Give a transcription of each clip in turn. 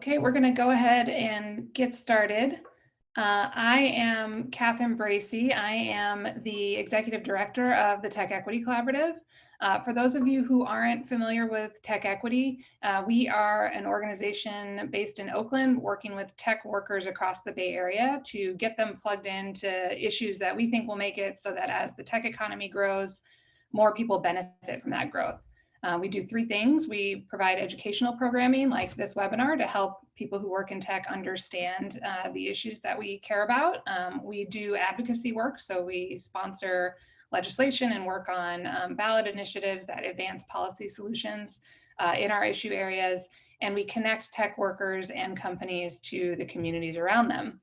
Okay, we're going to go ahead and get started. I am Catherine Bracy. I am the Executive Director of the TechEquity Collaborative. For those of you who aren't familiar with TechEquity, we are an organization based in Oakland working with tech workers across the Bay Area to get them plugged into issues that we think will make it so that as the tech economy grows, more people benefit from that growth. We do three things. We provide educational programming like this webinar to help people who work in tech understand the issues that we care about. We do advocacy work, so we sponsor legislation and work on ballot initiatives that advance policy solutions in our issue areas, and we connect tech workers and companies to the communities around them.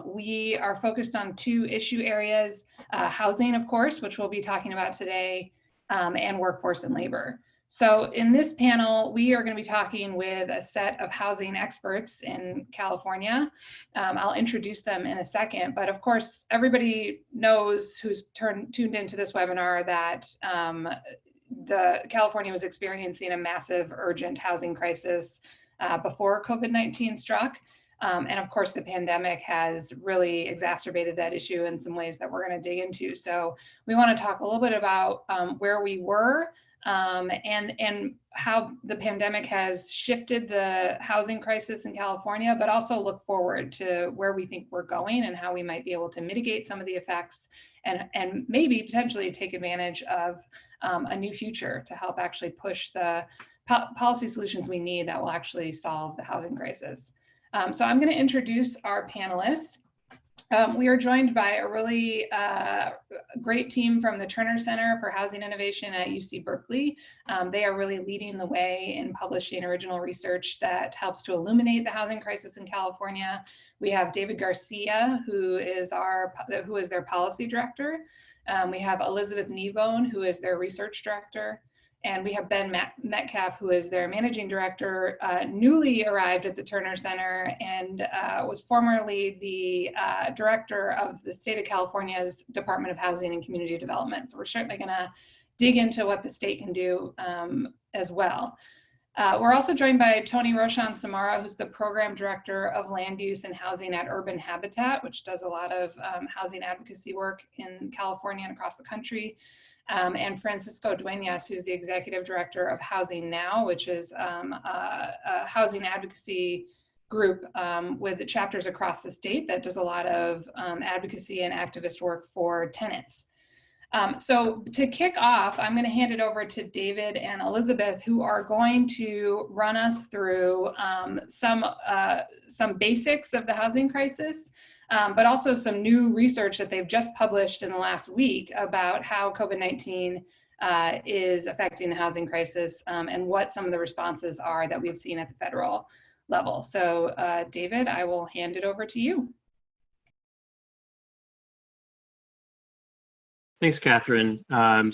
We are focused on two issue areas, housing, of course, which we'll be talking about today, and workforce and labor. So in this panel, we are going to be talking with a set of housing experts in California. I'll introduce them in a second, but of course, everybody knows who's tuned into this webinar that California was experiencing a massive urgent housing crisis before COVID-19 struck. And of course, the pandemic has really exacerbated that issue in some ways that we're going to dig into. So we want to talk a little bit about where we were and how the pandemic has shifted the housing crisis in California, but also look forward to where we think we're going and how we might be able to mitigate some of the effects and maybe potentially take advantage of a new future to help actually push the policy solutions we need that will actually solve the housing crisis. So I'm going to introduce our panelists. We are joined by a really great team from the Terner Center for Housing Innovation at UC Berkeley. They are really leading the way in publishing original research that helps to illuminate the housing crisis in California. We have David Garcia, who is their policy director. We have Elizabeth Kneebone, who is their research director. And we have Ben Metcalf, who is their managing director, newly arrived at the Terner Center and was formerly the director of the state of California's Department of Housing and Community Development. So we're certainly going to dig into what the state can do as well. We're also joined by Tony Roshan Samara, who's the program director of land use and housing at Urban Habitat, which does a lot of housing advocacy work in California and across the country. And Francisco Dueñas, who's the executive director of Housing Now, which is a housing advocacy group with chapters across the state that does a lot of advocacy and activist work for tenants. So to kick off, I'm going to hand it over to David and Elizabeth, who are going to run us through some basics of the housing crisis, but also some new research that they've just published in the last week about how COVID-19 is affecting the housing crisis and what some of the responses are that we've seen at the federal level. So David, I will hand it over to you. Thanks, Catherine.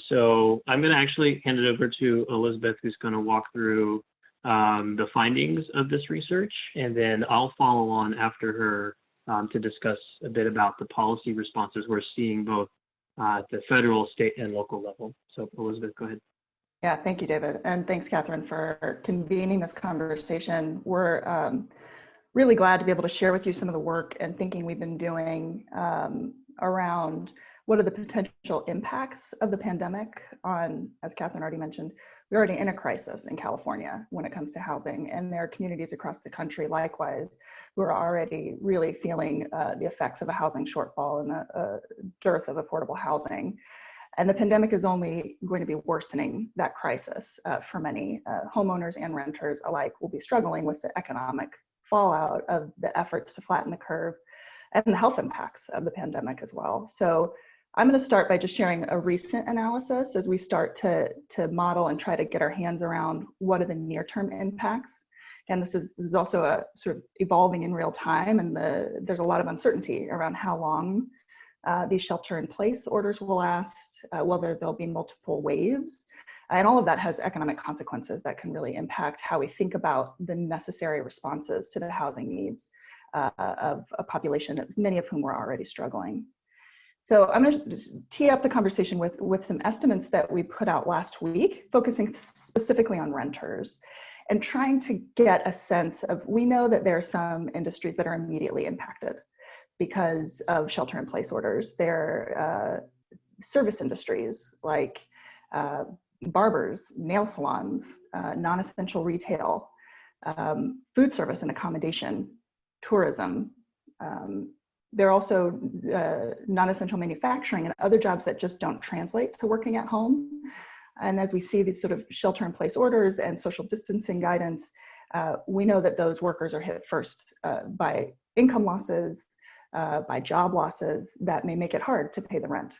So I'm going to actually hand it over to Elizabeth, who's going to walk through the findings of this research, and then I'll follow on after her to discuss a bit about the policy responses we're seeing both at the federal, state, and local level. So Elizabeth, go ahead. Yeah, thank you, David. And thanks, Catherine, for convening this conversation. We're really glad to be able to share with you some of the work and thinking we've been doing around what are the potential impacts of the pandemic on, as Catherine already mentioned, we're already in a crisis in California when it comes to housing, and there are communities across the country likewise who are already really feeling the effects of a housing shortfall and a dearth of affordable housing. And the pandemic is only going to be worsening that crisis for many homeowners and renters alike will be struggling with the economic fallout of the efforts to flatten the curve and the health impacts of the pandemic as well. So I'm going to start by just sharing a recent analysis as we start to model and try to get our hands around what are the near-term impacts. And this is also a sort of evolving in real time, and there's a lot of uncertainty around how long these shelter-in-place orders will last, whether there'll be multiple waves, and all of that has economic consequences that can really impact how we think about the necessary responses to the housing needs of a population, many of whom are already struggling. So I'm going to tee up the conversation with some estimates that we put out last week, focusing specifically on renters. and trying to get a sense of, we know that there are some industries that are immediately impacted because of shelter-in-place orders. There are service industries like barbers, nail salons, non-essential retail, food service and accommodation, tourism. There are also non-essential manufacturing and other jobs that just don't translate to working at home. And as we see these sort of shelter-in-place orders and social distancing guidance, we know that those workers are hit first by income losses, by job losses that may make it hard to pay the rent.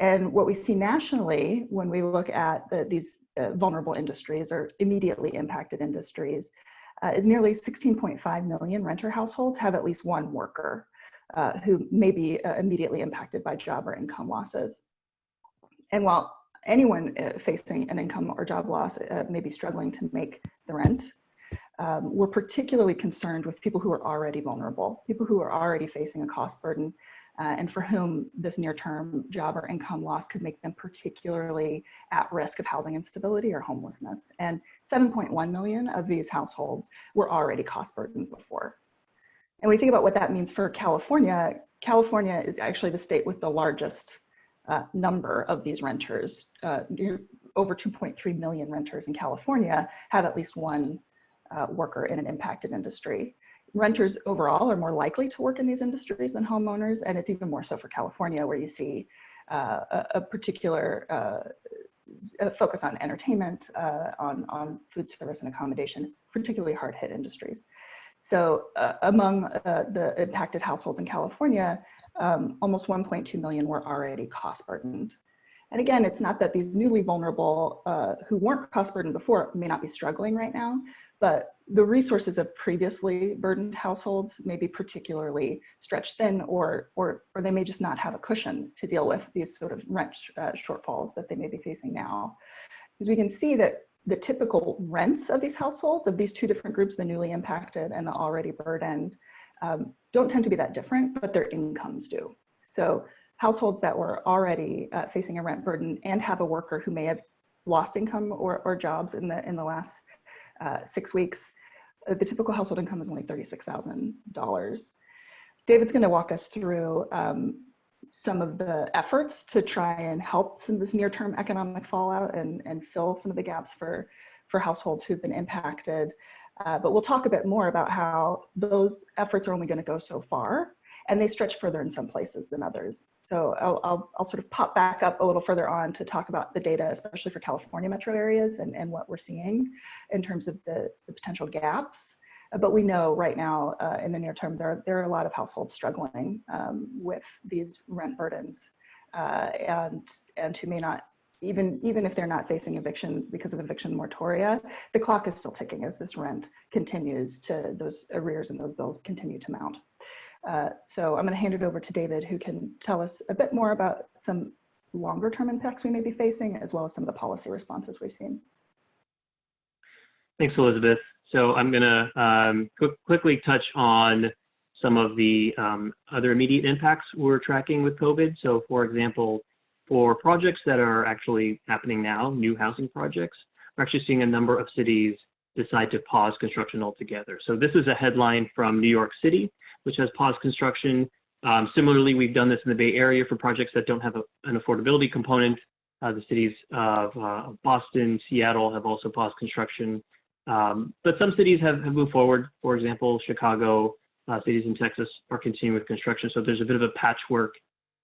And what we see nationally when we look at these vulnerable industries or immediately impacted industries is nearly 16.5 million renter households have at least one worker who may be immediately impacted by job or income losses. And while anyone facing an income or job loss may be struggling to make the rent, we're particularly concerned with people who are already vulnerable, people who are already facing a cost burden, and for whom this near-term job or income loss could make them particularly at risk of housing instability or homelessness. And 7.1 million of these households were already cost burdened before. And we think about what that means for California. California is actually the state with the largest number of these renters. Over 2.3 million renters in California have at least one worker in an impacted industry. Renters overall are more likely to work in these industries than homeowners, and it's even more so for California, where you see a particular focus on entertainment, on food service and accommodation, particularly hard-hit industries. So among the impacted households in California, almost 1.2 million were already cost burdened. And again, it's not that these newly vulnerable who weren't cost burdened before may not be struggling right now, but the resources of previously burdened households may be particularly stretched thin, or they may just not have a cushion to deal with these sort of rent shortfalls that they may be facing now. Because we can see that the typical rents of these households, of these two different groups, the newly impacted and the already burdened, don't tend to be that different, but their incomes do. So households that were already facing a rent burden and have a worker who may have lost income or jobs in the last 6 weeks, the typical household income is only $36,000. David's going to walk us through some of the efforts to try and help some of this near-term economic fallout and fill some of the gaps for households who've been impacted. But we'll talk a bit more about how those efforts are only going to go so far, and they stretch further in some places than others. So I'll sort of pop back up a little further on to talk about the data, especially for California metro areas and what we're seeing in terms of the potential gaps. But we know right now in the near term, there are a lot of households struggling with these rent burdens and who may not, even if they're not facing eviction because of eviction moratoria, the clock is still ticking as this rent continues to, those arrears and those bills continue to mount. So I'm going to hand it over to David, who can tell us a bit more about some longer term impacts we may be facing, as well as some of the policy responses we've seen. Thanks, Elizabeth. So I'm going to quickly touch on some of the other immediate impacts we're tracking with COVID. So for example, for projects that are actually happening now, new housing projects, we're actually seeing a number of cities decide to pause construction altogether. So this is a headline from New York City, which has paused construction. Similarly, we've done this in the Bay Area for projects that don't have an affordability component. The cities of Boston, Seattle have also paused construction. But some cities have moved forward. For example, Chicago, cities in Texas are continuing with construction. So there's a bit of a patchwork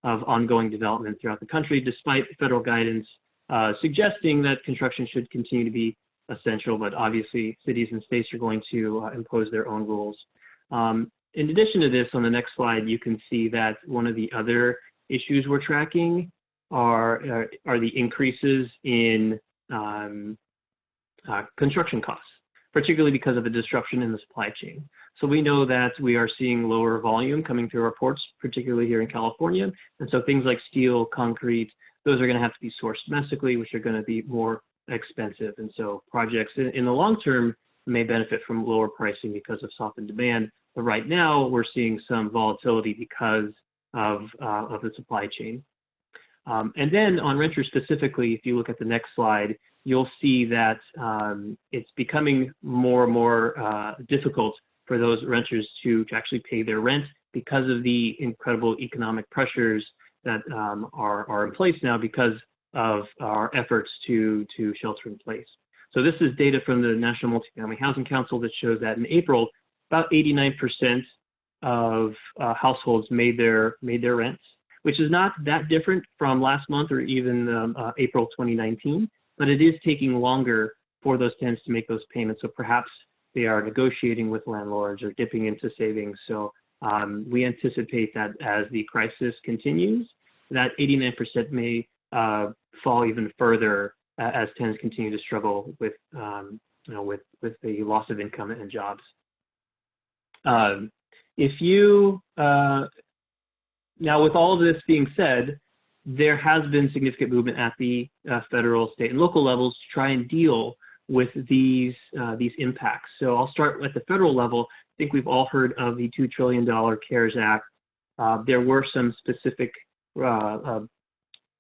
of ongoing development throughout the country, despite federal guidance suggesting that construction should continue to be essential, but obviously cities and states are going to impose their own rules. In addition to this, on the next slide, you can see that one of the other issues we're tracking are the increases in construction costs, particularly because of a disruption in the supply chain. So we know that we are seeing lower volume coming through our ports, particularly here in California. And so things like steel, concrete, those are going to have to be sourced domestically, which are going to be more expensive. And so projects in the long term may benefit from lower pricing because of softened demand. But right now we're seeing some volatility because of the supply chain. And then on renters specifically, if you look at the next slide, you'll see that it's becoming more and more difficult for those renters to actually pay their rent because of the incredible economic pressures that are in place now because of our efforts to shelter in place. So this is data from the National Multifamily Housing Council that shows that in April, about 89% of households made their rents, which is not that different from last month or even April 2019, but it is taking longer for those tenants to make those payments. So perhaps they are negotiating with landlords or dipping into savings. So we anticipate that as the crisis continues, that 89% may fall even further as tenants continue to struggle with, with the loss of income and jobs. Now, with all of this being said, there has been significant movement at the federal, state, and local levels to try and deal with these impacts. So I'll start at the federal level. I think we've all heard of the $2 trillion CARES Act. There were some specific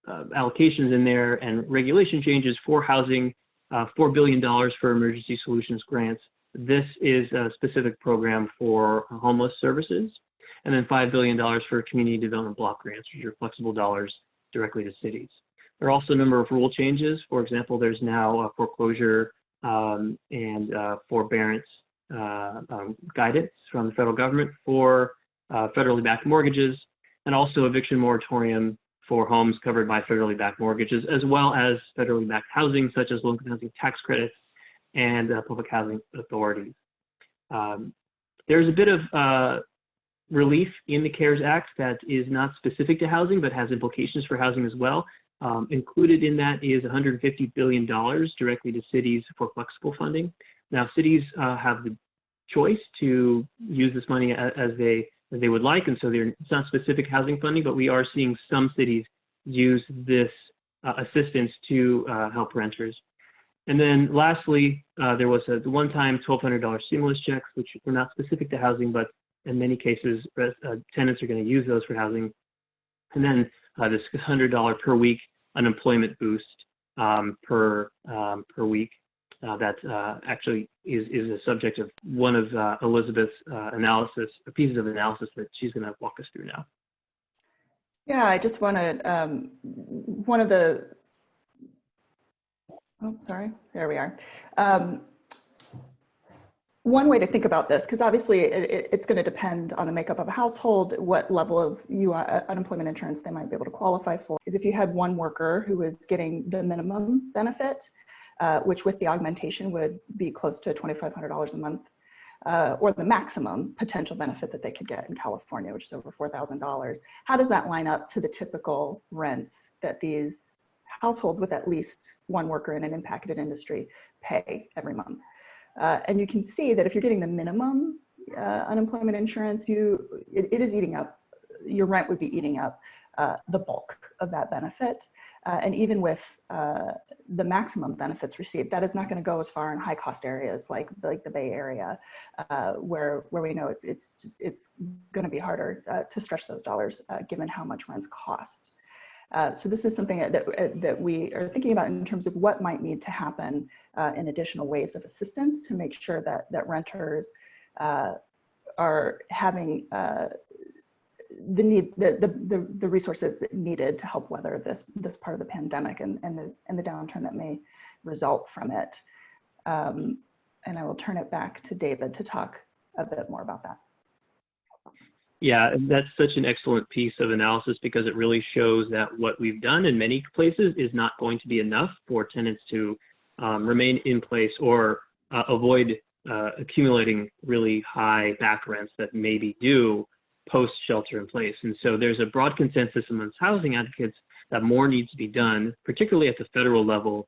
allocations in there and regulation changes for housing, $4 billion for emergency solutions grants. This is a specific program for homeless services, and then $5 billion for community development block grants, which are flexible dollars directly to cities. There are also a number of rule changes. For example, there's now a foreclosure and forbearance guidance from the federal government for federally backed mortgages, and also eviction moratorium for homes covered by federally backed mortgages, as well as federally backed housing, such as low-income housing tax credits and public housing authorities. There's a bit of relief in the CARES Act that is not specific to housing, but has implications for housing as well. Included in that is $150 billion directly to cities for flexible funding. Now, cities have the choice to use this money as they would like, and so it's not specific housing funding, but we are seeing some cities use this assistance to help renters. And then lastly, there was the one-time $1,200 stimulus checks, which were not specific to housing, but in many cases, tenants are going to use those for housing. And then this $100 per week unemployment boost per week that actually is a subject of one of Elizabeth's pieces of analysis that she's going to walk us through now. Yeah, I just want to, there we are. One way to think about this, because obviously it's going to depend on the makeup of a household, what level of unemployment insurance they might be able to qualify for, is if you had one worker who was getting the minimum benefit, which with the augmentation would be close to $2,500 a month, or the maximum potential benefit that they could get in California, which is over $4,000. How does that line up to the typical rents that these households with at least one worker in an impacted industry pay every month? And you can see that if you're getting the minimum unemployment insurance, it is eating up, your rent would be eating up the bulk of that benefit. And even with the maximum benefits received, that is not going to go as far in high cost areas like the Bay Area, where we know it's going to be harder to stretch those dollars given how much rents cost. So this is something that we are thinking about in terms of what might need to happen in additional waves of assistance to make sure that renters are having the resources that needed to help weather this part of the pandemic and the downturn that may result from it. And I will turn it back to David to talk a bit more about that. Yeah, that's such an excellent piece of analysis because it really shows that what we've done in many places is not going to be enough for tenants to remain in place or avoid accumulating really high back rents that may be due post shelter in place. And so there's a broad consensus amongst housing advocates that more needs to be done, particularly at the federal level.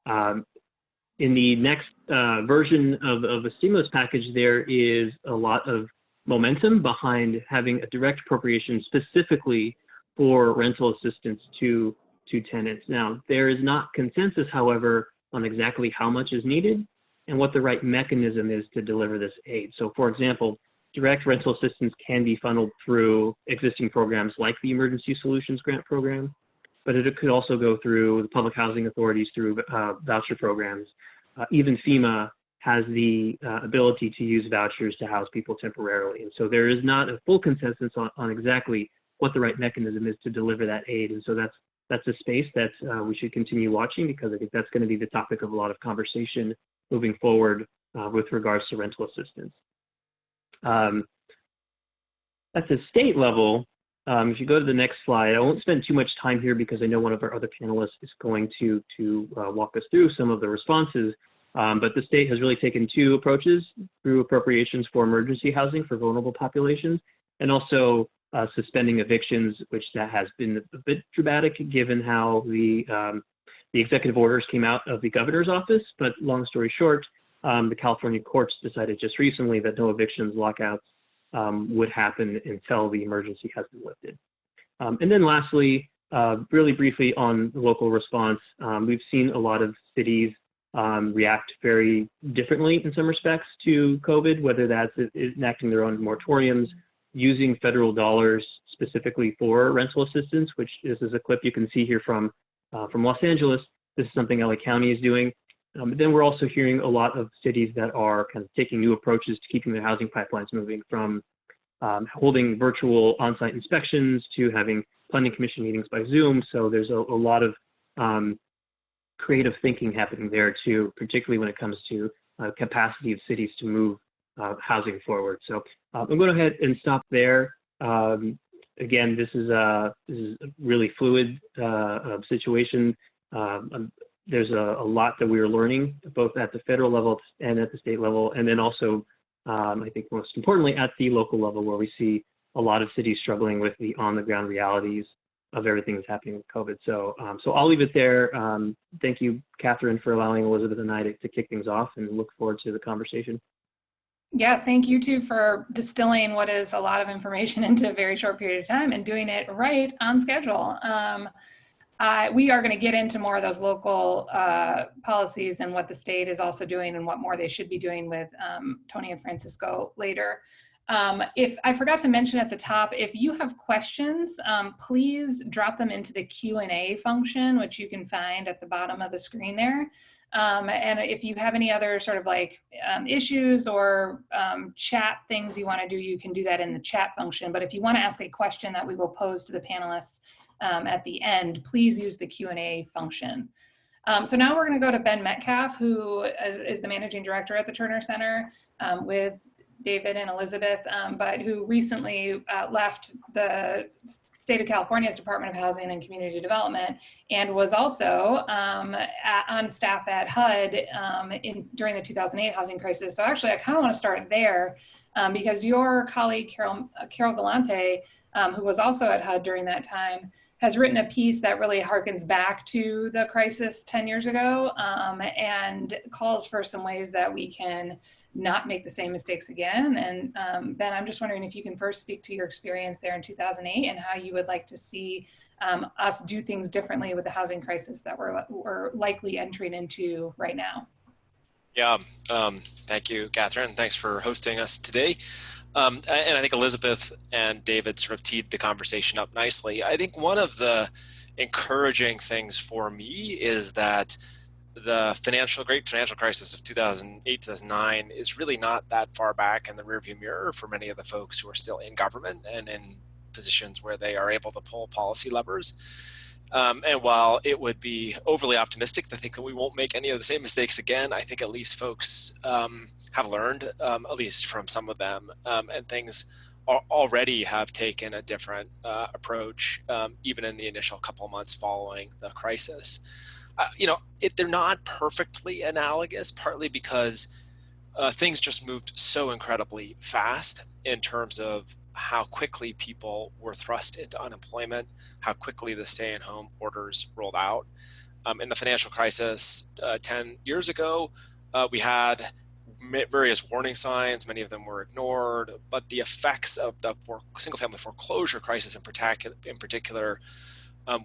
In the next version of a stimulus package, there is a lot of momentum behind having a direct appropriation specifically for rental assistance to tenants. Now, there is not consensus, however, on exactly how much is needed and what the right mechanism is to deliver this aid. So, for example, direct rental assistance can be funneled through existing programs like the Emergency Solutions Grant Program. but it could also go through the public housing authorities through voucher programs. Even FEMA has the ability to use vouchers to house people temporarily. And so there is not a full consensus on exactly what the right mechanism is to deliver that aid. And so that's a space that we should continue watching, because I think that's going to be the topic of a lot of conversation moving forward with regards to rental assistance. At the state level, if you go to the next slide, I won't spend too much time here because I know one of our other panelists is going to walk us through some of the responses. But the state has really taken two approaches through appropriations for emergency housing for vulnerable populations, and also suspending evictions, which that has been a bit dramatic given how the executive orders came out of the governor's office. But long story short, the California courts decided just recently that no evictions, lockouts would happen until the emergency has been lifted. And then lastly, really briefly on the local response, we've seen a lot of cities react very differently in some respects to COVID, whether that's enacting their own moratoriums, using federal dollars specifically for rental assistance, which this is a clip you can see here from Los Angeles. This is something LA County is doing. But then we're also hearing a lot of cities that are kind of taking new approaches to keeping their housing pipelines moving, from holding virtual on-site inspections to having planning commission meetings by Zoom. So there's a lot of creative thinking happening there too, particularly when it comes to capacity of cities to move housing forward. So I'm going to go ahead and stop there. Again, this is a really fluid situation. There's a lot that we are learning, both at the federal level and at the state level, and then also, I think most importantly, at the local level, where we see a lot of cities struggling with the on-the-ground realities of everything that's happening with COVID. So I'll leave it there. Thank you, Catherine, for allowing Elizabeth and I to kick things off, and look forward to the conversation. Yeah, thank you too for distilling what is a lot of information into a very short period of time and doing it right on schedule. We are going to get into more of those local policies and what the state is also doing and what more they should be doing with Tony and Francisco later. If I forgot to mention at the top, if you have questions, please drop them into the Q&A function, which you can find at the bottom of the screen there. And if you have any other sort of like issues or chat things you want to do, you can do that in the chat function. But if you want to ask a question that we will pose to the panelists at the end, please use the Q&A function. So now we're going to go to Ben Metcalf, who is the managing director at the Terner Center with David and Elizabeth, but who recently left the state of California's Department of Housing and Community Development, and was also on staff at HUD during the 2008 housing crisis. So actually, I kind of want to start there because your colleague, Carol Galante, who was also at HUD during that time, has written a piece that really harkens back to the crisis 10 years ago and calls for some ways that we can not make the same mistakes again. And Ben, I'm just wondering if you can first speak to your experience there in 2008 and how you would like to see us do things differently with the housing crisis that we're likely entering into right now. Yeah, thank you, Catherine. Thanks for hosting us today. And I think Elizabeth and David sort of teed the conversation up nicely. I think one of the encouraging things for me is that the great financial crisis of 2008, 2009 is really not that far back in the rearview mirror for many of the folks who are still in government and in positions where they are able to pull policy levers. And while it would be overly optimistic to think that we won't make any of the same mistakes again, I think at least folks have learned, at least from some of them, and things already have taken a different approach, even in the initial couple months following the crisis. They're not perfectly analogous, partly because things just moved so incredibly fast in terms of how quickly people were thrust into unemployment, how quickly the stay-at-home orders rolled out. In the financial crisis 10 years ago, we had various warning signs. Many of them were ignored, but the effects of the single-family foreclosure crisis in particular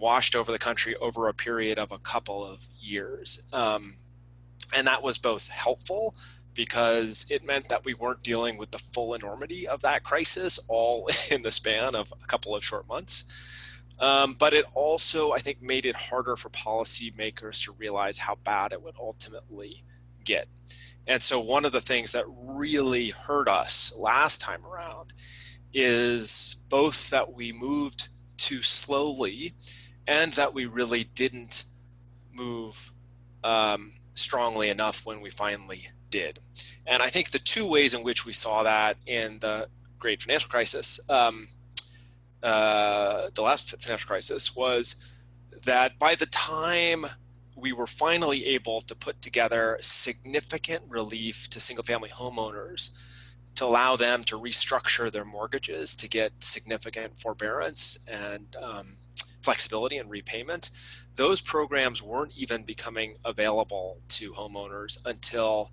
washed over the country over a period of a couple of years. And that was both helpful because it meant that we weren't dealing with the full enormity of that crisis all in the span of a couple of short months. But it also, I think, made it harder for policymakers to realize how bad it would ultimately get. And so one of the things that really hurt us last time around is both that we moved too slowly and that we really didn't move strongly enough when we finally did. And I think the two ways in which we saw that in the great financial crisis, the last financial crisis, was that by the time we were finally able to put together significant relief to single-family homeowners to allow them to restructure their mortgages to get significant forbearance and flexibility and repayment, those programs weren't even becoming available to homeowners until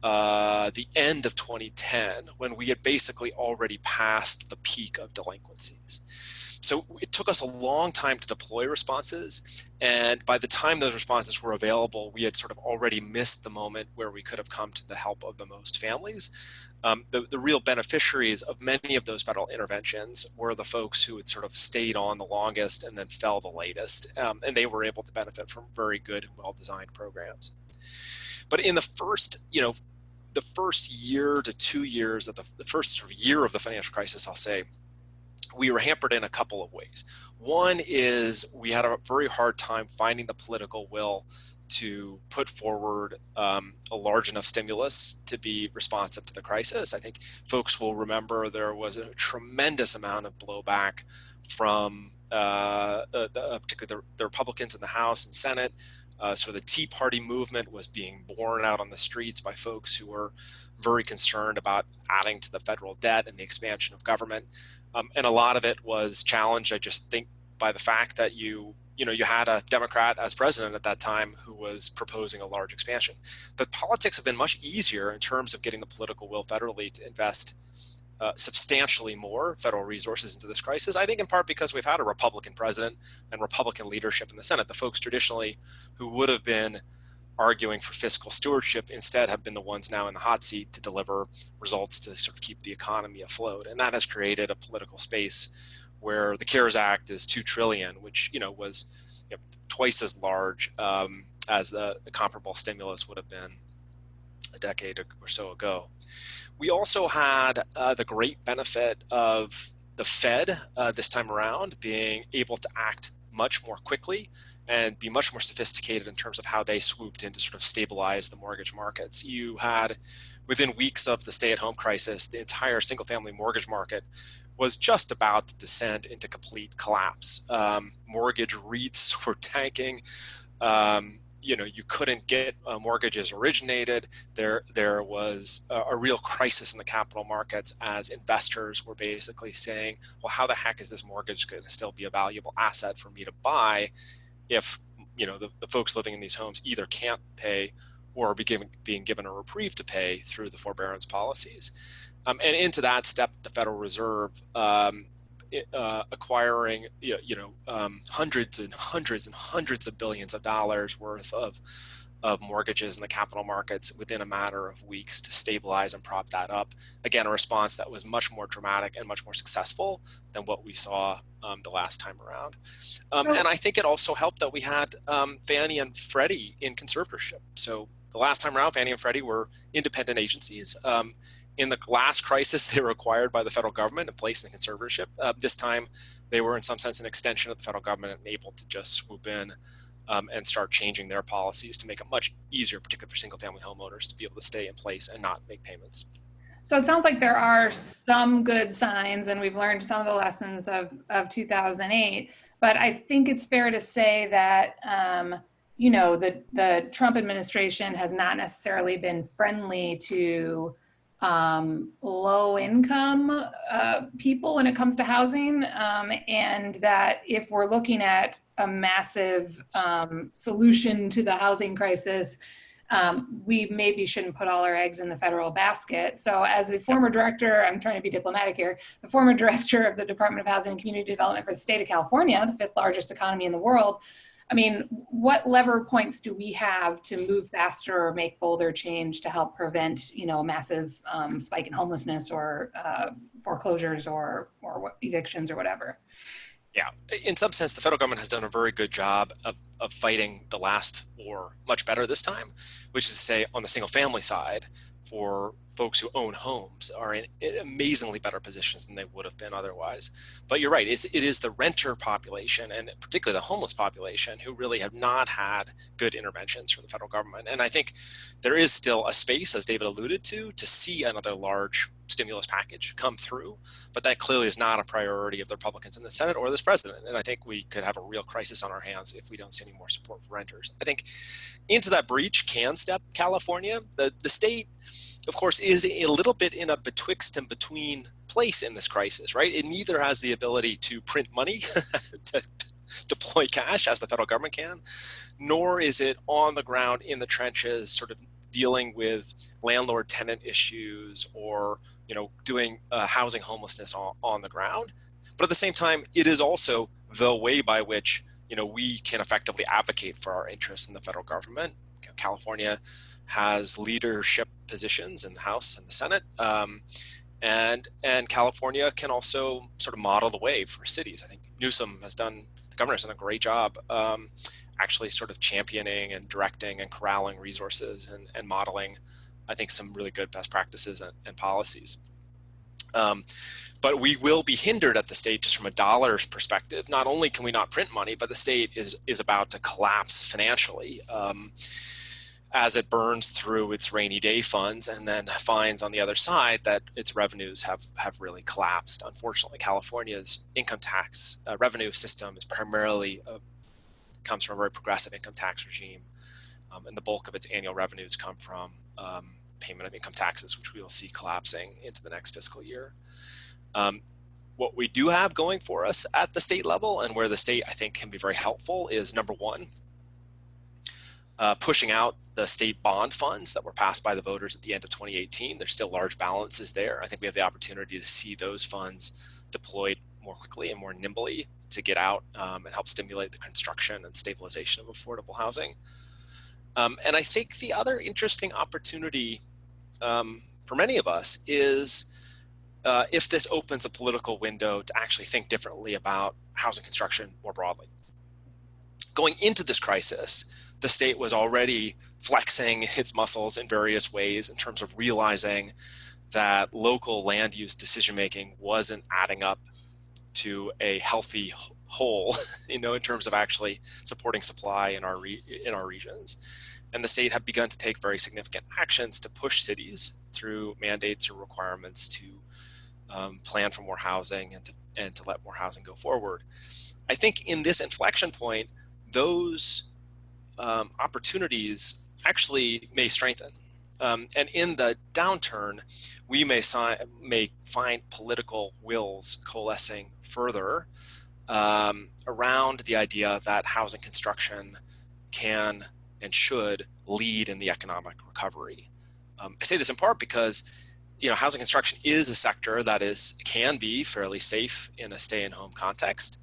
the end of 2010, when we had basically already passed the peak of delinquencies. So it took us a long time to deploy responses, and by the time those responses were available, we had sort of already missed the moment where we could have come to the help of the most families. The real beneficiaries of many of those federal interventions were the folks who had sort of stayed on the longest and then fell the latest, and they were able to benefit from very good and well-designed programs. But in the first, the first year to 2 years of the first sort of year of the financial crisis, I'll say, we were hampered in a couple of ways. One is we had a very hard time finding the political will to put forward a large enough stimulus to be responsive to the crisis. I think folks will remember there was a tremendous amount of blowback from particularly the Republicans in the House and Senate. So the Tea Party movement was being borne out on the streets by folks who were very concerned about adding to the federal debt and the expansion of government. And a lot of it was challenged, I just think, by the fact that you had a Democrat as president at that time who was proposing a large expansion. But politics have been much easier in terms of getting the political will federally to invest substantially more federal resources into this crisis. I think in part because we've had a Republican president and Republican leadership in the Senate. The folks traditionally who would have been arguing for fiscal stewardship instead have been the ones now in the hot seat to deliver results to sort of keep the economy afloat. And that has created a political space where the CARES Act is $2 trillion, which was twice as large as the comparable stimulus would have been a decade or so ago. We also had the great benefit of the Fed this time around being able to act much more quickly and be much more sophisticated in terms of how they swooped in to sort of stabilize the mortgage markets. You had, within weeks of the stay-at-home crisis, the entire single-family mortgage market was just about to descend into complete collapse. Mortgage REITs were tanking. You couldn't get mortgages originated. There was a real crisis in the capital markets as investors were basically saying, well, how the heck is this mortgage going to still be a valuable asset for me to buy if the folks living in these homes either can't pay or are being given a reprieve to pay through the forbearance policies. And into that step, the Federal Reserve acquiring hundreds and hundreds and hundreds of billions of dollars worth of mortgages in the capital markets within a matter of weeks to stabilize and prop that up. Again, a response that was much more dramatic and much more successful than what we saw the last time around. And I think it also helped that we had Fannie and Freddie in conservatorship. So the last time around, Fannie and Freddie were independent agencies. In the last crisis, they were acquired by the federal government and placed in conservatorship. This time, they were in some sense an extension of the federal government and able to just swoop in and start changing their policies to make it much easier, particularly for single-family homeowners, to be able to stay in place and not make payments. So it sounds like there are some good signs, and we've learned some of the lessons of 2008. But I think it's fair to say that the Trump administration has not necessarily been friendly to low-income people when it comes to housing, and that if we're looking at a massive solution to the housing crisis, we maybe shouldn't put all our eggs in the federal basket. So as the former director, I'm trying to be diplomatic here, the former director of the Department of Housing and Community Development for the state of California, the 5th largest economy in the world, I mean, what lever points do we have to move faster or make bolder change to help prevent, a massive spike in homelessness or foreclosures or evictions or whatever? Yeah, in some sense, the federal government has done a very good job of fighting the last war much better this time, which is to say, on the single family side, for folks who own homes are in amazingly better positions than they would have been otherwise. But you're right, it is the renter population, and particularly the homeless population, who really have not had good interventions from the federal government. And I think there is still a space, as David alluded to see another large stimulus package come through, but that clearly is not a priority of the Republicans in the Senate or this president. And I think we could have a real crisis on our hands if we don't see any more support for renters. I think into that breach can step California. The state, of course, is a little bit in a betwixt and between place in this crisis, right? It neither has the ability to print money to deploy cash as the federal government can, nor is it on the ground in the trenches sort of dealing with landlord-tenant issues or doing housing homelessness on the ground. But at the same time, it is also the way by which we can effectively advocate for our interests in the federal government. California has leadership positions in the House and the Senate, and California can also sort of model the way for cities. I think the governor's done a great job actually sort of championing and directing and corralling resources and modeling, I think, some really good best practices and policies. But we will be hindered at the state just from a dollars perspective. Not only can we not print money, but the state is about to collapse financially as it burns through its rainy day funds and then finds on the other side that its revenues have really collapsed. Unfortunately, California's income tax revenue system is primarily comes from a very progressive income tax regime, and the bulk of its annual revenues come from payment of income taxes, which we will see collapsing into the next fiscal year. What we do have going for us at the state level, and where the state, I think, can be very helpful, is number one, pushing out the state bond funds that were passed by the voters at the end of 2018. There's still large balances there. I think we have the opportunity to see those funds deployed more quickly and more nimbly to get out and help stimulate the construction and stabilization of affordable housing. And I think the other interesting opportunity for many of us is if this opens a political window to actually think differently about housing construction more broadly. Going into this crisis, the state was already flexing its muscles in various ways in terms of realizing that local land use decision-making wasn't adding up to a healthy whole, in terms of actually supporting supply in our regions. And the state had begun to take very significant actions to push cities through mandates or requirements to plan for more housing and to let more housing go forward. I think in this inflection point, those opportunities actually may strengthen. And in the downturn, we may find political wills coalescing further around the idea that housing construction can and should lead in the economic recovery. I say this in part because housing construction is a sector that can be fairly safe in a stay-at-home context,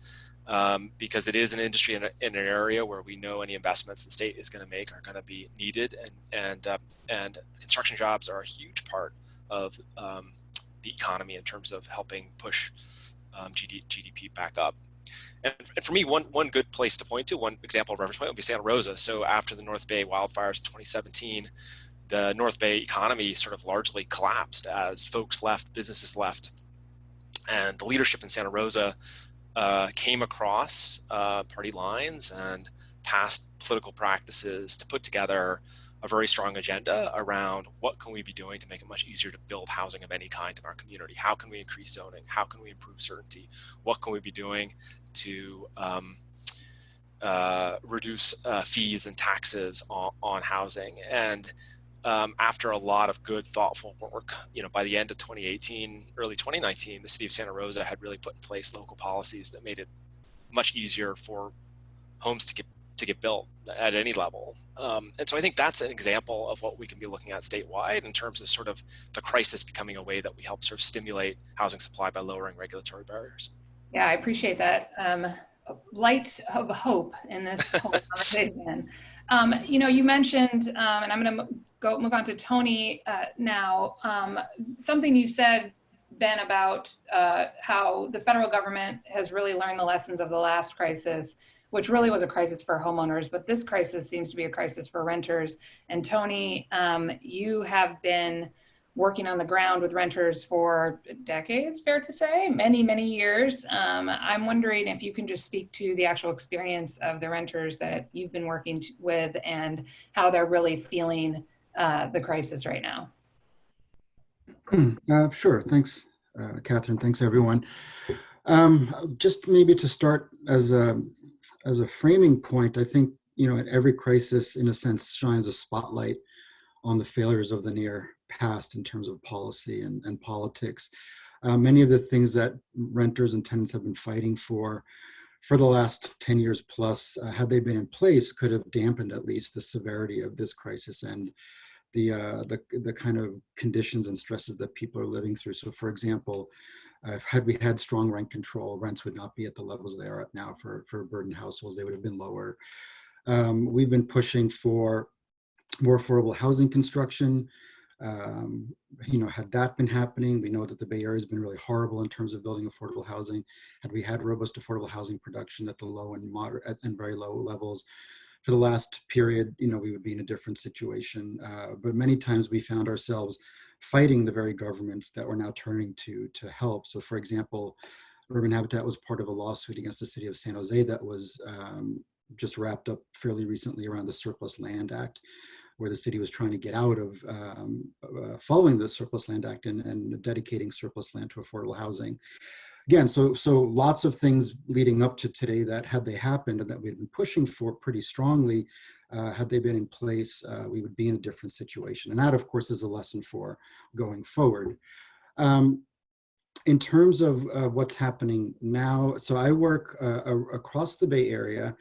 because it is an industry in an area where we know any investments the state is going to make are going to be needed, and construction jobs are a huge part of the economy in terms of helping push GDP back up. And for me, one good place to point to, one example of reference point would be Santa Rosa. So after the North Bay wildfires in 2017, the North Bay economy sort of largely collapsed as folks left, businesses left, and the leadership in Santa Rosa came across party lines and passed political practices to put together a very strong agenda around what can we be doing to make it much easier to build housing of any kind in our community. How can we increase zoning? How can we improve certainty? What can we be doing to reduce fees and taxes on housing? And after a lot of good, thoughtful work, by the end of 2018, early 2019, the city of Santa Rosa had really put in place local policies that made it much easier for homes to get built at any level. And so I think that's an example of what we can be looking at statewide in terms of sort of the crisis becoming a way that we help sort of stimulate housing supply by lowering regulatory barriers. Yeah, I appreciate that light of hope in this whole conversation. You mentioned, and I'm going to move on to Tony now, something you said been about how the federal government has really learned the lessons of the last crisis, which really was a crisis for homeowners, but this crisis seems to be a crisis for renters. And Tony, you have been working on the ground with renters for decades, fair to say, many, many years. I'm wondering if you can just speak to the actual experience of the renters that you've been working with and how they're really feeling the crisis right now. Sure. Thanks, Catherine. Thanks, everyone. Just maybe to start as a framing point, I think, every crisis, in a sense, shines a spotlight on the failures of the near past in terms of policy and politics. Many of the things that renters and tenants have been fighting for the last 10 years plus, had they been in place, could have dampened at least the severity of this crisis and the kind of conditions and stresses that people are living through. So, for example, had we had strong rent control, rents would not be at the levels they are at now for burdened households. They would have been lower. We've been pushing for more affordable housing construction. Had that been happening, we know that the Bay Area has been really horrible in terms of building affordable housing. Had we had robust affordable housing production at the low and moderate and very low levels for the last period, we would be in a different situation. But many times we found ourselves fighting the very governments that we're now turning to help. So, for example, Urban Habitat was part of a lawsuit against the city of San Jose that was just wrapped up fairly recently around the Surplus Land Act, where the city was trying to get out of following the Surplus Land Act and dedicating surplus land to affordable housing. Again, so lots of things leading up to today that, had they happened and that we had been pushing for pretty strongly, had they been in place, we would be in a different situation. And that, of course, is a lesson for going forward. In terms of what's happening now, so I work across the Bay Area,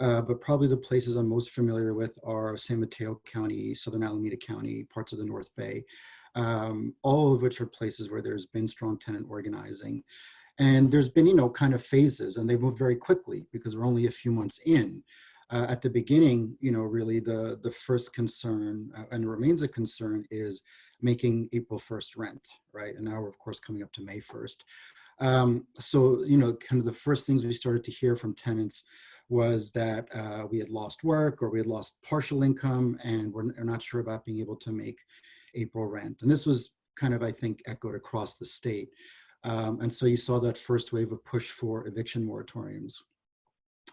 but probably the places I'm most familiar with are San Mateo County, Southern Alameda County, parts of the North Bay, all of which are places where there's been strong tenant organizing. And there's been, kind of phases, and they moved very quickly because we're only a few months in. At the beginning, really the first concern, and it remains a concern, is making April 1st rent, right? And now we're, of course, coming up to May 1st. So, kind of the first things we started to hear from tenants was that we had lost work or we had lost partial income and we're not sure about being able to make April rent. And this was kind of, I think, echoed across the state. And so you saw that first wave of push for eviction moratoriums.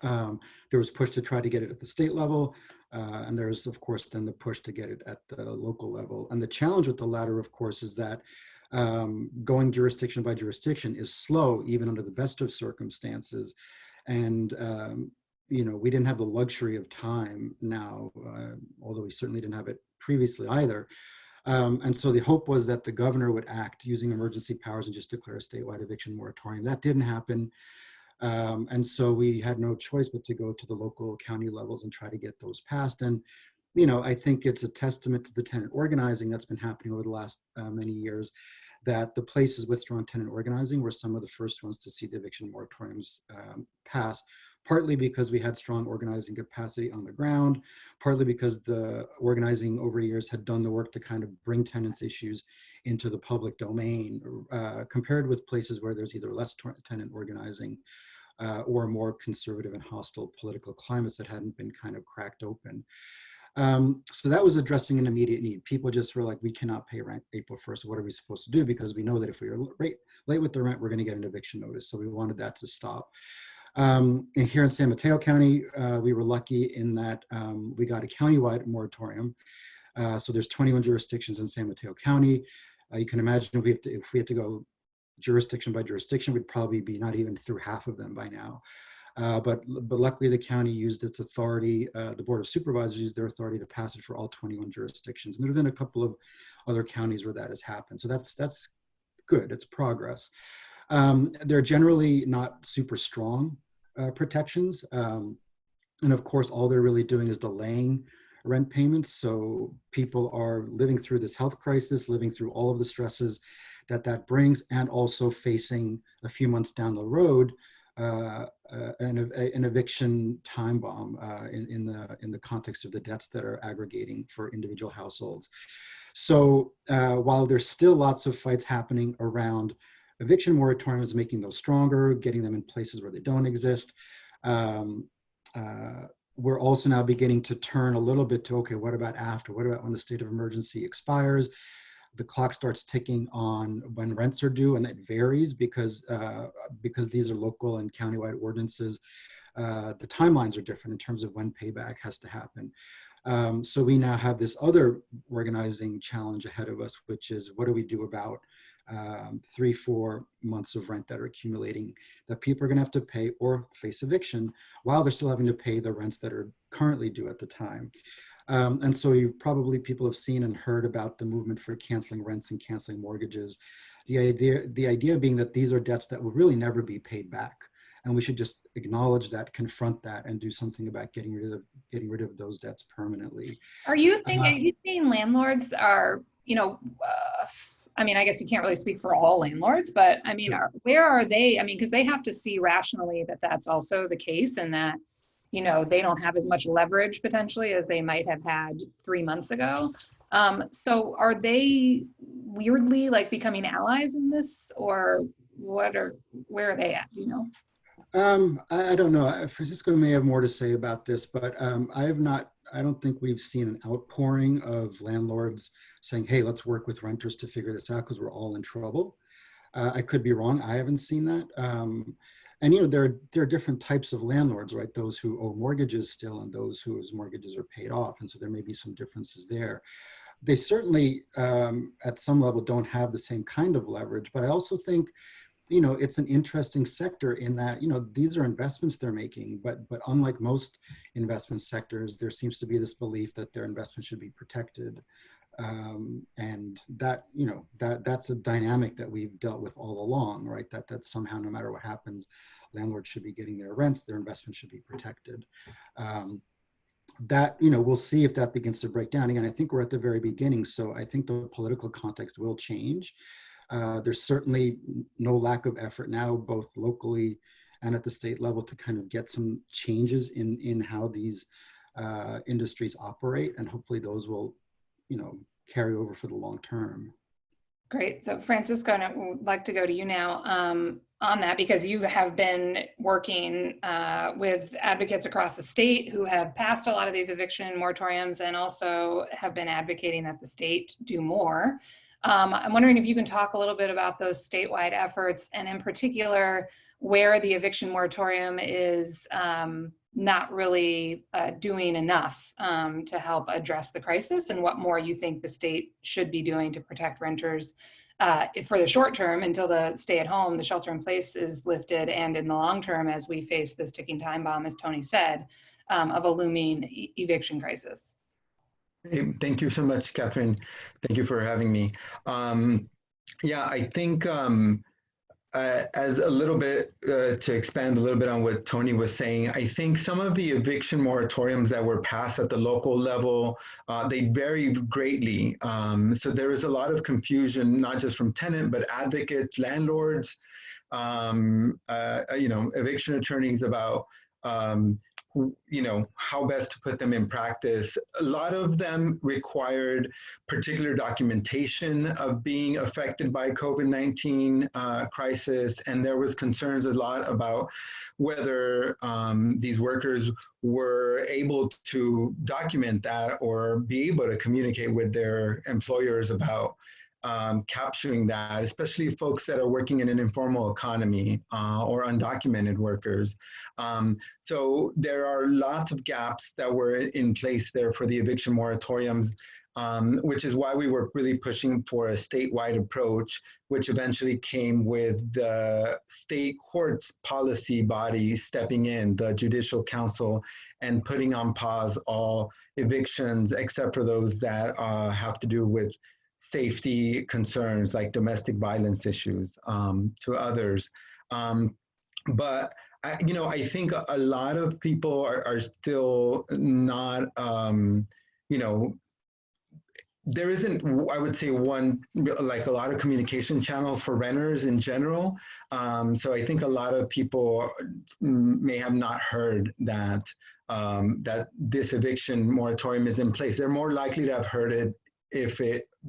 There was push to try to get it at the state level. And there's, of course, then the push to get it at the local level. And the challenge with the latter, of course, is that going jurisdiction by jurisdiction is slow, even under the best of circumstances. And we didn't have the luxury of time now, although we certainly didn't have it previously either. And so the hope was that the governor would act using emergency powers and just declare a statewide eviction moratorium. That didn't happen. And so we had no choice but to go to the local county levels and try to get those passed. And, I think it's a testament to the tenant organizing that's been happening over the last many years, that the places with strong tenant organizing were some of the first ones to see the eviction moratoriums pass, partly because we had strong organizing capacity on the ground, partly because the organizing over years had done the work to kind of bring tenants' issues into the public domain, compared with places where there's either less tenant organizing or more conservative and hostile political climates that hadn't been kind of cracked open. So that was addressing an immediate need. People just were like, we cannot pay rent April 1st. What are we supposed to do? Because we know that if we are late with the rent, we're going to get an eviction notice. So we wanted that to stop. And here in San Mateo County, we were lucky in that we got a countywide moratorium. So there's 21 jurisdictions in San Mateo County. You can imagine if we had to go jurisdiction by jurisdiction, we'd probably be not even through half of them by now. But luckily the county used its authority, the Board of Supervisors used their authority to pass it for all 21 jurisdictions. And there have been a couple of other counties where that has happened. So that's good, it's progress. They're generally not super strong protections. And of course, all they're really doing is delaying rent payments. So people are living through this health crisis, living through all of the stresses that brings, and also facing a few months down the road an eviction time bomb in the context of the debts that are aggregating for individual households. So while there's still lots of fights happening around eviction moratoriums, making those stronger, getting them in places where they don't exist, we're also now beginning to turn a little bit to, okay, what about after? What about when the state of emergency expires? The clock starts ticking on when rents are due, and it varies because these are local and countywide ordinances. The timelines are different in terms of when payback has to happen. So we now have this other organizing challenge ahead of us, which is what do we do about 3-4 months of rent that are accumulating that people are going to have to pay or face eviction while they're still having to pay the rents that are currently due at the time. And so people have seen and heard about the movement for canceling rents and canceling mortgages. The idea being that these are debts that will really never be paid back. And we should just acknowledge that, confront that, and do something about getting rid of those debts permanently. Are you saying landlords are, I mean, I guess you can't really speak for all landlords, but I mean, where are they? I mean, because they have to see rationally that that's also the case, and that, they don't have as much leverage potentially as they might have had 3 months ago. So are they weirdly like becoming allies in this, or where are they at, I don't know. Francisco may have more to say about this, but I don't think we've seen an outpouring of landlords saying, hey, let's work with renters to figure this out because we're all in trouble. I could be wrong. I haven't seen that. And there are different types of landlords, right? Those who owe mortgages still and those whose mortgages are paid off. And so there may be some differences there. They certainly, at some level, don't have the same kind of leverage, but I also think it's an interesting sector in that, these are investments they're making, but unlike most investment sectors, there seems to be this belief that their investment should be protected. And that, that's a dynamic that we've dealt with all along, right? That somehow, no matter what happens, landlords should be getting their rents, their investment should be protected. That, we'll see if that begins to break down. Again, I think we're at the very beginning. So I think the political context will change. There's certainly no lack of effort now, both locally and at the state level, to kind of get some changes in how these industries operate. And hopefully those will, carry over for the long term. Great. So Francisco, I would like to go to you now on that, because you have been working with advocates across the state who have passed a lot of these eviction moratoriums and also have been advocating that the state do more. I'm wondering if you can talk a little bit about those statewide efforts, and in particular, where the eviction moratorium is not really doing enough to help address the crisis, and what more you think the state should be doing to protect renters for the short term until the stay at home, the shelter in place is lifted, and in the long term as we face this ticking time bomb, as Tony said, of a looming eviction crisis. Thank you so much, Catherine. Thank you for having me. Yeah, I think as a little bit to expand a little bit on what Tony was saying, I think some of the eviction moratoriums that were passed at the local level, they vary greatly. So there is a lot of confusion, not just from tenant, but advocates, landlords, eviction attorneys about how best to put them in practice. A lot of them required particular documentation of being affected by COVID-19 crisis, and there was concerns a lot about whether these workers were able to document that or be able to communicate with their employers about capturing that, especially folks that are working in an informal economy or undocumented workers. So there are lots of gaps that were in place there for the eviction moratoriums, which is why we were really pushing for a statewide approach, which eventually came with the state courts policy body stepping in, the Judicial Council, and putting on pause all evictions except for those that have to do with safety concerns like domestic violence issues to others. But I think a lot of people are still not, there isn't, I would say, one, like a lot of communication channels for renters in general. So I think a lot of people may have not heard that, that this eviction moratorium is in place. They're more likely to have heard it if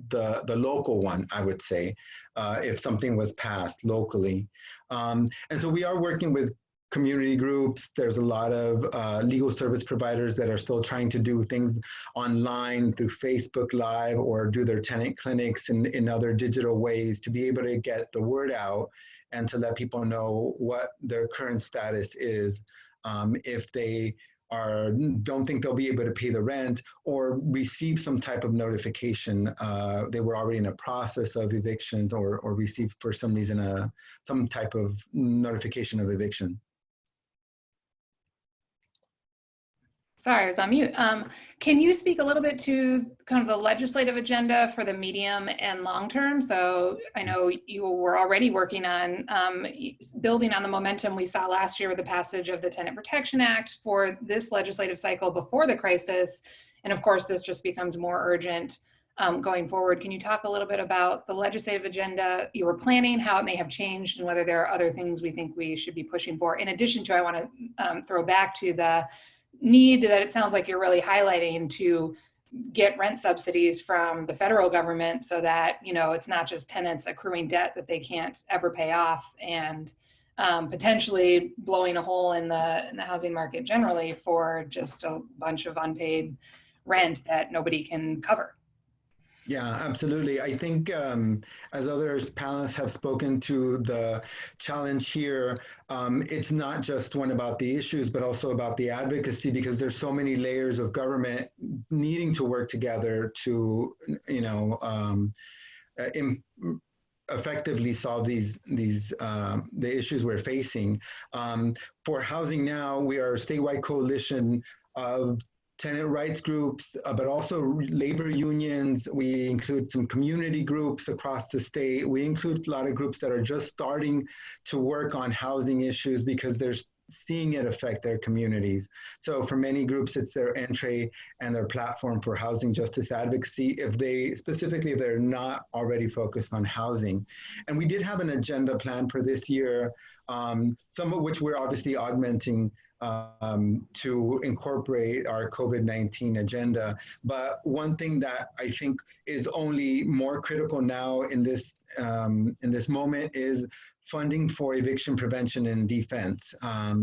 the local one, I would say, if something was passed locally. And so we are working with community groups. There's a lot of legal service providers that are still trying to do things online through Facebook Live or do their tenant clinics in other digital ways to be able to get the word out and to let people know what their current status is, if they don't think they'll be able to pay the rent or receive some type of notification. They were already in a process of evictions or received for some reason some type of notification of eviction. Sorry, I was on mute. Can you speak a little bit to kind of the legislative agenda for the medium and long term? So I know you were already working on building on the momentum we saw last year with the passage of the Tenant Protection Act for this legislative cycle before the crisis. And of course, this just becomes more urgent going forward. Can you talk a little bit about the legislative agenda you were planning, how it may have changed, and whether there are other things we think we should be pushing for? In addition to, I want to throw back to the need that it sounds like you're really highlighting to get rent subsidies from the federal government so that, you know, it's not just tenants accruing debt that they can't ever pay off and potentially blowing a hole in the housing market generally for just a bunch of unpaid rent that nobody can cover. Yeah, absolutely. I think as other panelists have spoken to the challenge here, it's not just one about the issues, but also about the advocacy, because there's so many layers of government needing to work together to, you know, effectively solve the issues we're facing. For Housing Now, we are a statewide coalition of tenant rights groups, but also labor unions. We include some community groups across the state. We include a lot of groups that are just starting to work on housing issues because they're seeing it affect their communities. So for many groups, it's their entree and their platform for housing justice advocacy, specifically if they're not already focused on housing. And we did have an agenda plan for this year, some of which we're obviously augmenting to incorporate our COVID-19 agenda. But one thing that I think is only more critical now in this moment is funding for eviction prevention and defense.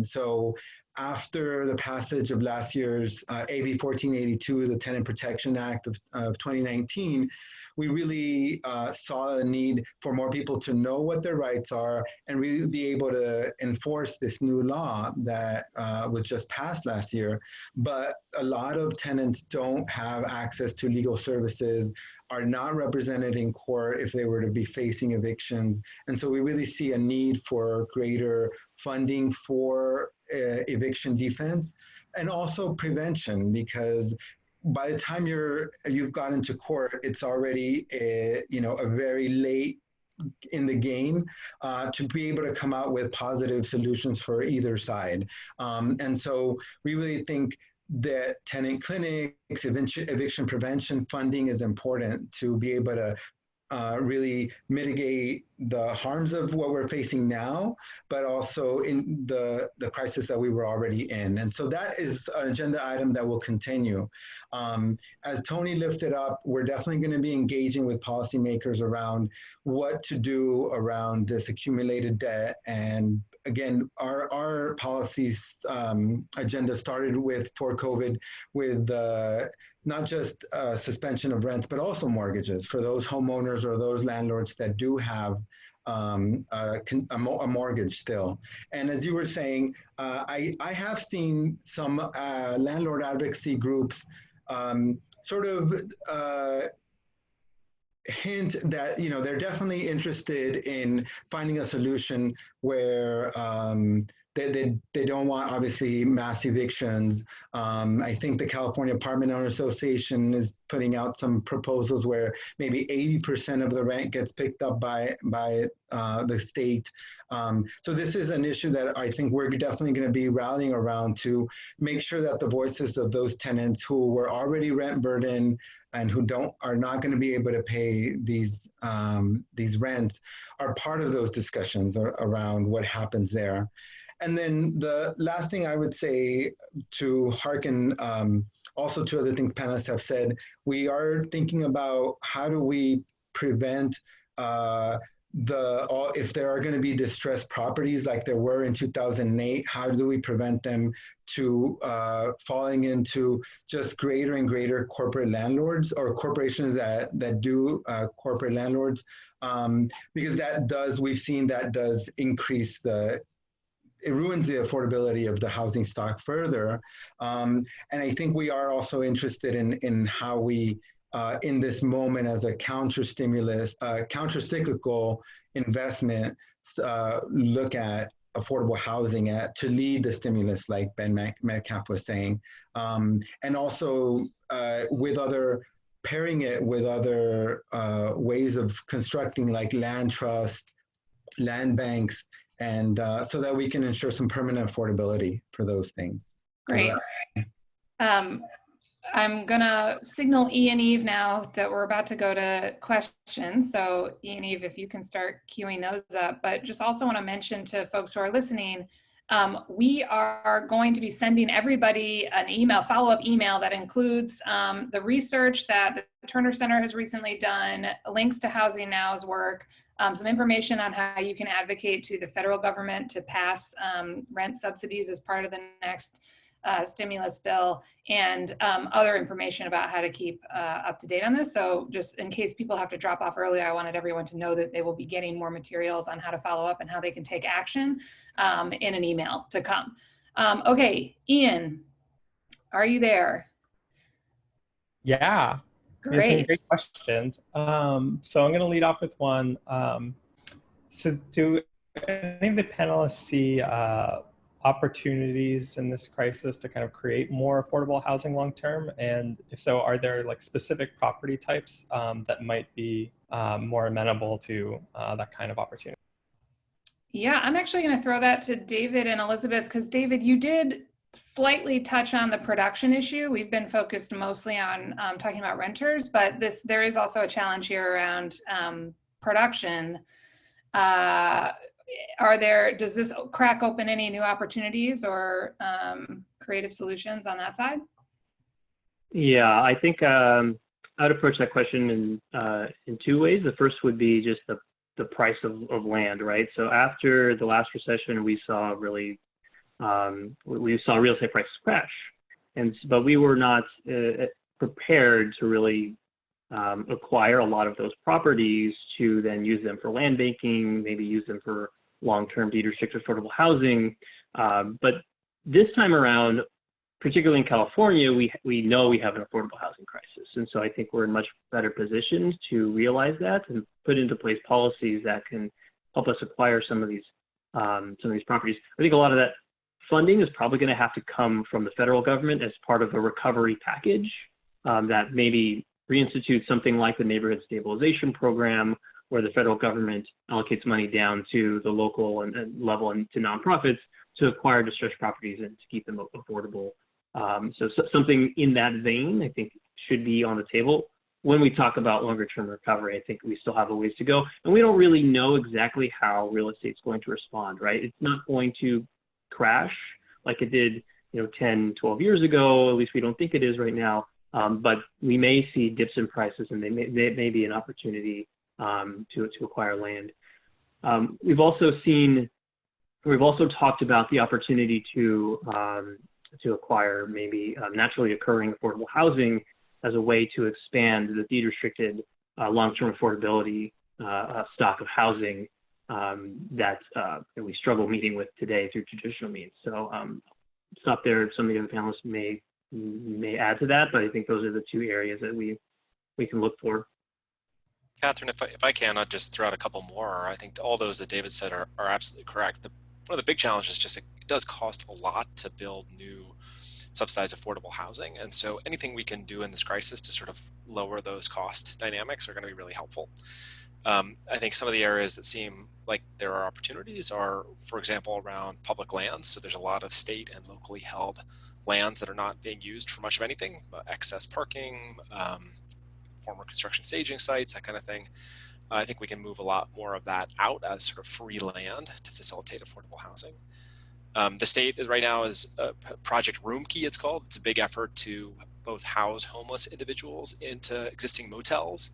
So after the passage of last year's AB 1482, the Tenant Protection Act of 2019, we really saw a need for more people to know what their rights are and really be able to enforce this new law that was just passed last year. But a lot of tenants don't have access to legal services, are not represented in court if they were to be facing evictions. And so we really see a need for greater funding for eviction defense and also prevention, because by the time you've got into court, it's already a very late in the game to be able to come out with positive solutions for either side. And so we really think that tenant clinics, eviction prevention funding is important to be able to really mitigate the harms of what we're facing now, but also in the crisis that we were already in. And so that is an agenda item that will continue. As Tony lifted up, we're definitely going to be engaging with policymakers around what to do around this accumulated debt. And again, our policies agenda started for COVID with not just suspension of rents, but also mortgages for those homeowners or those landlords that do have a mortgage still. And as you were saying, I have seen some landlord advocacy groups sort of hint that they're definitely interested in finding a solution where they don't want, obviously, mass evictions. I think the California Apartment Owners Association is putting out some proposals where maybe 80% of the rent gets picked up by the state. So this is an issue that I think we're definitely going to be rallying around to make sure that the voices of those tenants who were already rent burdened and who are not going to be able to pay these rents are part of those discussions around what happens there. And then the last thing I would say, to hearken also to other things panelists have said, we are thinking about how do we prevent if there are going to be distressed properties like there were in 2008, how do we prevent them to falling into just greater and greater corporate landlords or corporations that do corporate landlords, because we've seen that does increase it ruins the affordability of the housing stock further. And I think we are also interested in how we, in this moment as a counter-cyclical investment, look at affordable housing to lead the stimulus, like Ben Metcalf was saying. And also pairing it with other ways of constructing, like land trust, land banks, and so that we can ensure some permanent affordability for those things. Great. I'm gonna signal E and Eve now that we're about to go to questions. So E and Eve, if you can start queuing those up, but just also want to mention to folks who are listening, we are going to be sending everybody an email, follow-up email that includes the research that the Terner Center has recently done, links to Housing Now's work, some information on how you can advocate to the federal government to pass rent subsidies as part of the next stimulus bill, and other information about how to keep up to date on this. So just in case people have to drop off early, I wanted everyone to know that they will be getting more materials on how to follow up and how they can take action in an email to come. Okay, Ian, are you there? Yeah. Great. Some great questions. So I'm going to lead off with one. So do any of the panelists see opportunities in this crisis to kind of create more affordable housing long term? And if so, are there like specific property types that might be more amenable to that kind of opportunity? Yeah, I'm actually going to throw that to David and Elizabeth, because David, you did slightly touch on the production issue. We've been focused mostly on talking about renters, but there is also a challenge here around production. Does this crack open any new opportunities or creative solutions on that side? Yeah, I think I'd approach that question in two ways. The first would be just the price of land, right? So after the last recession, we saw real estate prices crash, but we were not prepared to really acquire a lot of those properties to then use them for land banking, maybe use them for long-term deed-restricted affordable housing. But this time around, particularly in California, we know we have an affordable housing crisis. And so I think we're in much better positions to realize that and put into place policies that can help us acquire some of these properties. I think a lot of that funding is probably going to have to come from the federal government as part of a recovery package that maybe reinstitute something like the Neighborhood Stabilization Program, where the federal government allocates money down to the local and level and to nonprofits to acquire distressed properties and to keep them affordable. So something in that vein, I think, should be on the table. When we talk about longer term recovery, I think we still have a ways to go. And we don't really know exactly how real estate's going to respond, right? It's not going to crash like it did 10, 12 years ago. At least we don't think it is right now. But we may see dips in prices, and they may be an opportunity to acquire land. We've also talked about the opportunity to acquire maybe naturally occurring affordable housing as a way to expand the deed-restricted long-term affordability stock of housing that we struggle meeting with today through traditional means. So stop there. Some of the other panelists may add to that, but I think those are the two areas that we can look for. Catherine, if I can, I'll just throw out a couple more. I think all those that David said are absolutely correct. One of the big challenges is just it does cost a lot to build new subsidized affordable housing. And so anything we can do in this crisis to sort of lower those cost dynamics are going to be really helpful. I think some of the areas that seem like there are opportunities are, for example, around public lands. So there's a lot of state and locally held lands that are not being used for much of anything, excess parking, former construction staging sites, that kind of thing. I think we can move a lot more of that out as sort of free land to facilitate affordable housing. The state right now is Project Room Key, it's called. It's a big effort to both house homeless individuals into existing motels,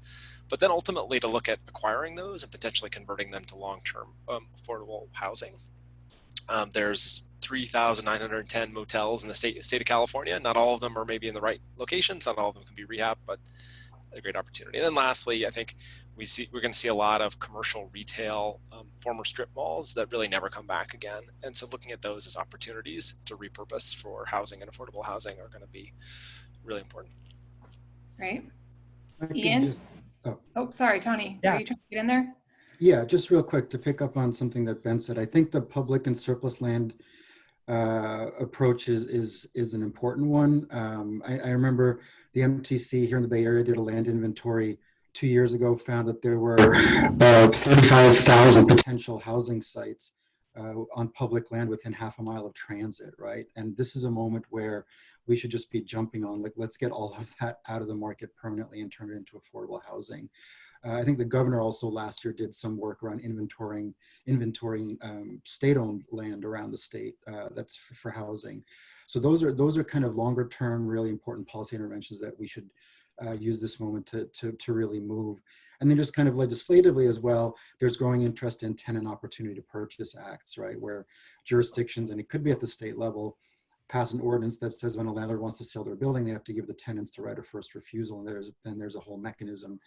but then ultimately to look at acquiring those and potentially converting them to long-term affordable housing. There's 3,910 motels in the state of California. Not all of them are maybe in the right locations. Not all of them can be rehab, but a great opportunity. And then lastly, I think we're going to see a lot of commercial retail, former strip malls that really never come back again. And so looking at those as opportunities to repurpose for housing and affordable housing are going to be really important. Great. Ian? Oh, sorry, Tony. Yeah. Are you trying to get in there? Yeah, just real quick to pick up on something that Ben said. I think the public and surplus land approach is an important one. I remember the MTC here in the Bay Area did a land inventory 2 years ago, found that there were 35,000 potential housing sites on public land within half a mile of transit, right? And this is a moment where we should just be jumping on, like, let's get all of that out of the market permanently and turn it into affordable housing. I think the governor also last year did some work around inventorying state-owned land around the state that's for housing. So those are kind of longer term, really important policy interventions that we should use this moment to really move. And then just kind of legislatively as well, there's growing interest in tenant opportunity to purchase acts, right? Where jurisdictions, and it could be at the state level, pass an ordinance that says when a landlord wants to sell their building, they have to give the tenants the right of first refusal. And then there's a whole mechanism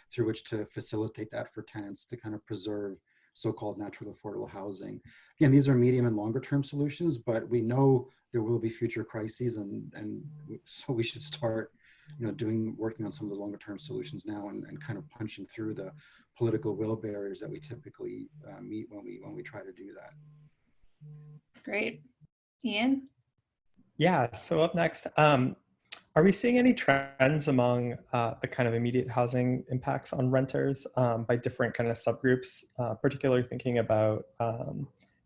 through which to facilitate that for tenants to kind of preserve so-called natural affordable housing. Again, these are medium and longer term solutions, but we know there will be future crises, and so we should start, working on some of the longer term solutions now and kind of punching through the political will barriers that we typically meet when we try to do that. Great. Ian? Yeah, so up next, are we seeing any trends among the kind of immediate housing impacts on renters by different kind of subgroups, particularly thinking about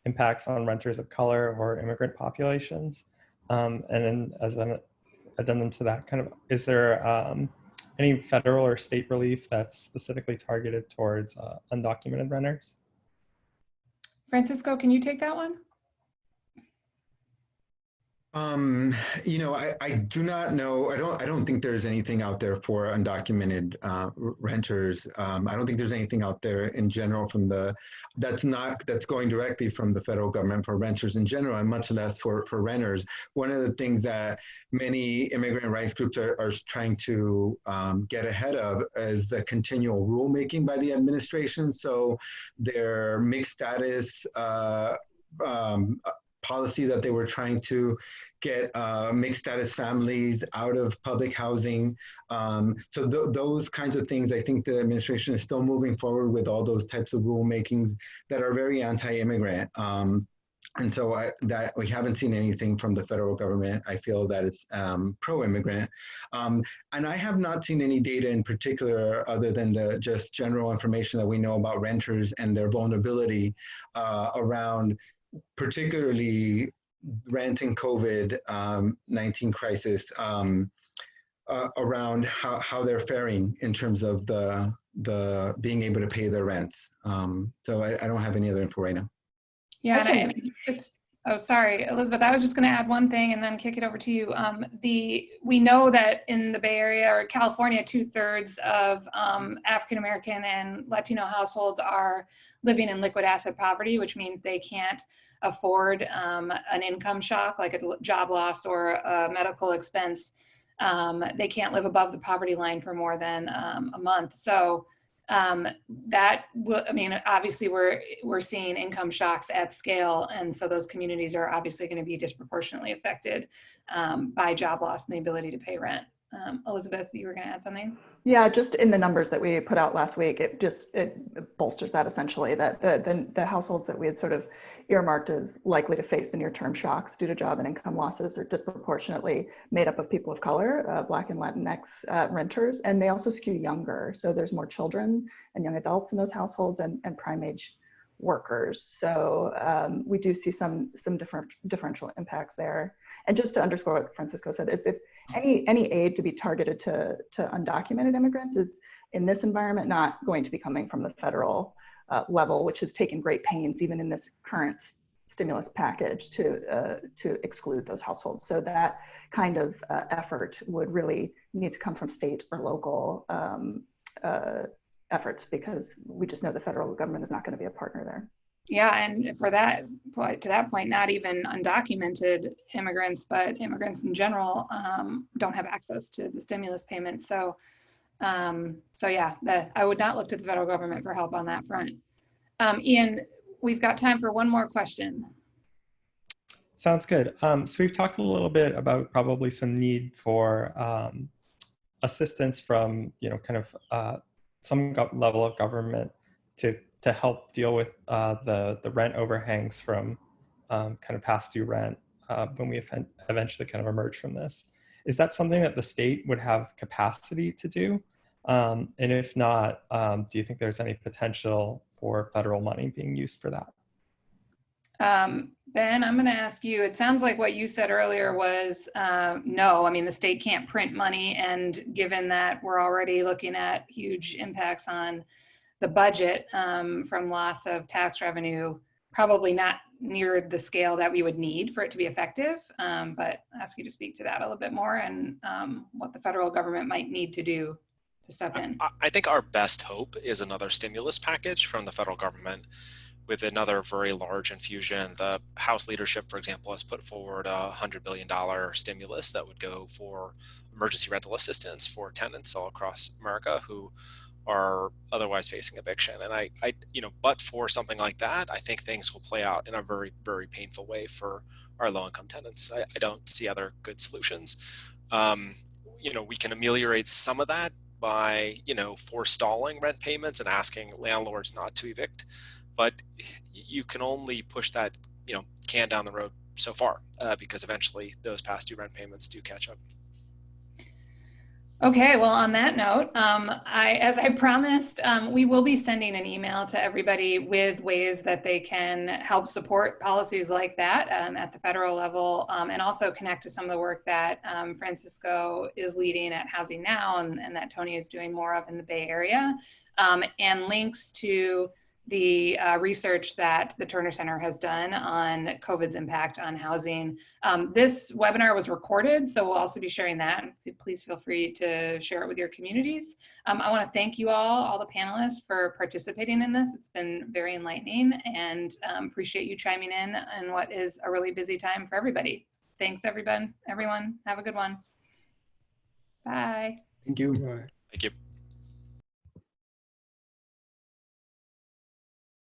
impacts on renters of color or immigrant populations? And then as an addendum to that, kind of, is there any federal or state relief that's specifically targeted towards undocumented renters? Francisco, can you take that one? I do not know. I don't think there's anything out there for undocumented renters. I don't think there's anything out there in general that's going directly from the federal government for renters in general, and much less for renters. One of the things that many immigrant rights groups are trying to get ahead of is the continual rulemaking by the administration. So their mixed status policy that they were trying to get mixed status families out of public housing. So those kinds of things, I think the administration is still moving forward with all those types of rulemakings that are very anti-immigrant. And so that we haven't seen anything from the federal government. I feel that it's pro-immigrant. And I have not seen any data in particular other than the just general information that we know about renters and their vulnerability around particularly rent and COVID-19 crisis around how they're faring in terms of the being able to pay their rents. So I don't have any other info right now. Yeah, oh, sorry, Elizabeth, I was just going to add one thing and then kick it over to you. We know that in the Bay Area or California, 2/3 of African-American and Latino households are living in liquid asset poverty, which means they can't afford an income shock like a job loss or a medical expense. They can't live above the poverty line for more than a month. So obviously we're seeing income shocks at scale, and so those communities are obviously going to be disproportionately affected by job loss and the ability to pay rent. Elizabeth, you were going to add something? Yeah, just in the numbers that we put out last week, it bolsters that essentially, that the households that we had sort of earmarked as likely to face the near-term shocks due to job and income losses are disproportionately made up of people of color, Black and Latinx renters, and they also skew younger. So there's more children and young adults in those households and prime age workers. So we do see some differential impacts there. And just to underscore what Francisco said, if any aid to be targeted to undocumented immigrants is in this environment not going to be coming from the federal level, which has taken great pains even in this current stimulus package to exclude those households. So that kind of effort would really need to come from state or local efforts, because we just know the federal government is not going to be a partner there. Yeah, and for that, to that point, not even undocumented immigrants, but immigrants in general don't have access to the stimulus payments. So, yeah, I would not look to the federal government for help on that front. Ian, we've got time for one more question. Sounds good. So we've talked a little bit about probably some need for assistance from, kind of some level of government to help deal with the rent overhangs from kind of past due rent when we eventually kind of emerge from this. Is that something that the state would have capacity to do? And if not, do you think there's any potential for federal money being used for that? Ben, I'm going to ask you, it sounds like what you said earlier was no. I mean, the state can't print money, and given that we're already looking at huge impacts on the budget from loss of tax revenue, probably not near the scale that we would need for it to be effective, but I'll ask you to speak to that a little bit more and what the federal government might need to do to step in. I think our best hope is another stimulus package from the federal government with another very large infusion. The House leadership, for example, has put forward a $100 billion stimulus that would go for emergency rental assistance for tenants all across America who are otherwise facing eviction. And but for something like that, I think things will play out in a very, very painful way for our low-income tenants. I don't see other good solutions. We can ameliorate some of that by, forestalling rent payments and asking landlords not to evict. But you can only push that, can down the road so far because eventually those past due rent payments do catch up. Okay, well, on that note, as I promised, we will be sending an email to everybody with ways that they can help support policies like that at the federal level, and also connect to some of the work that Francisco is leading at Housing Now and that Tony is doing more of in the Bay Area, and links to the research that the Terner Center has done on COVID's impact on housing. This webinar was recorded, so we'll also be sharing that. Please feel free to share it with your communities. I want to thank you all the panelists, for participating in this. It's been very enlightening, and appreciate you chiming in what is a really busy time for everybody. Thanks, everyone. Have a good one. Bye. Thank you. Bye. Thank you.